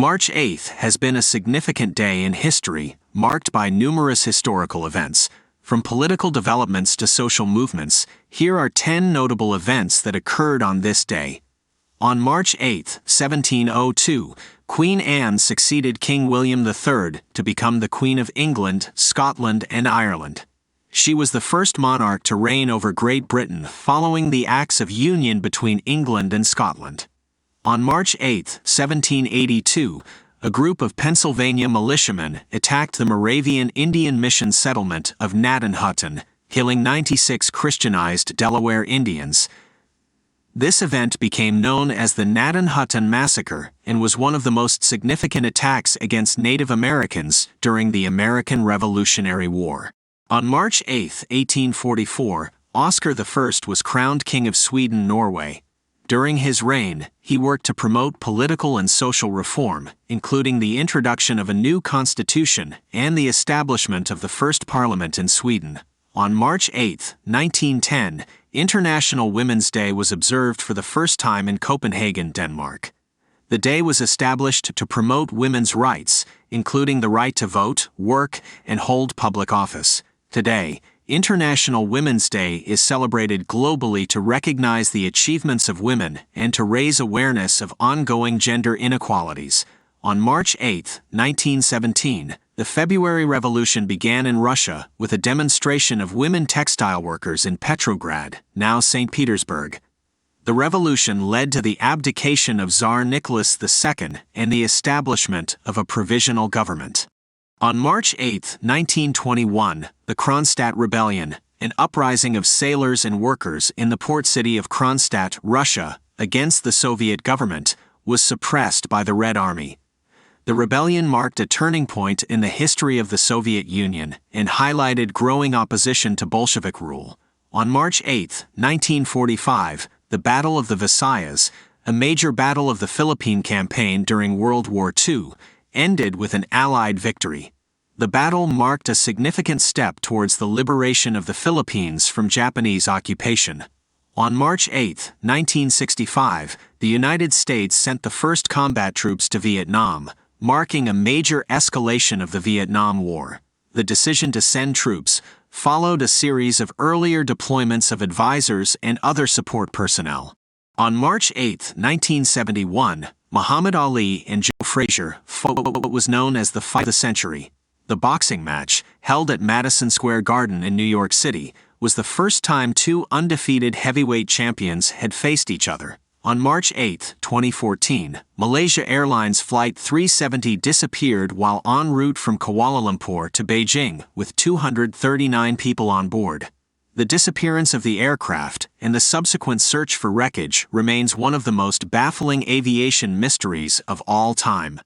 March 8th has been a significant day in history, marked by numerous historical events. From political developments to social movements, here are 10 notable events that occurred on this day. On March 8, 1702, Queen Anne succeeded King William III to become the Queen of England, Scotland, and Ireland. She was the first monarch to reign over Great Britain following the Acts of Union between England and Scotland. On March 8, 1782, a group of Pennsylvania militiamen attacked the Moravian Indian mission settlement of Gnadenhutten, killing 96 Christianized Delaware Indians. This event became known as the Gnadenhutten massacre and was one of the most significant attacks against Native Americans during the American Revolutionary War. On March 8, 1844, Oscar I was crowned King of Sweden-Norway. During his reign, he worked to promote political and social reform, including the introduction of a new constitution and the establishment of the first parliament in Sweden. On March 8, 1910, International Women's Day was observed for the first time in Copenhagen, Denmark. The day was established to promote women's rights, including the right to vote, work, and hold public office. Today, International Women's Day is celebrated globally to recognize the achievements of women and to raise awareness of ongoing gender inequalities. On March 8, 1917, the February Revolution began in Russia with a demonstration of women textile workers in Petrograd, now St. Petersburg. The revolution led to the abdication of Tsar Nicholas II and the establishment of a provisional government. On March 8, 1921, the Kronstadt Rebellion, an uprising of sailors and workers in the port city of Kronstadt, Russia, against the Soviet government, was suppressed by the Red Army. The rebellion marked a turning point in the history of the Soviet Union and highlighted growing opposition to Bolshevik rule. On March 8, 1945, the Battle of the Visayas, a major battle of the Philippine campaign during World War II, ended with an Allied victory. The battle marked a significant step towards the liberation of the Philippines from Japanese occupation. On March 8, 1965, the United States sent the first combat troops to Vietnam, marking a major escalation of the Vietnam War. The decision to send troops followed a series of earlier deployments of advisors and other support personnel. On March 8, 1971, Muhammad Ali and Joe Frazier fought what was known as the Fight of the Century. The boxing match, held at Madison Square Garden in New York City, was the first time two undefeated heavyweight champions had faced each other. On March 8, 2014, Malaysia Airlines Flight 370 disappeared while en route from Kuala Lumpur to Beijing with 239 people on board. The disappearance of the aircraft and the subsequent search for wreckage remains one of the most baffling aviation mysteries of all time.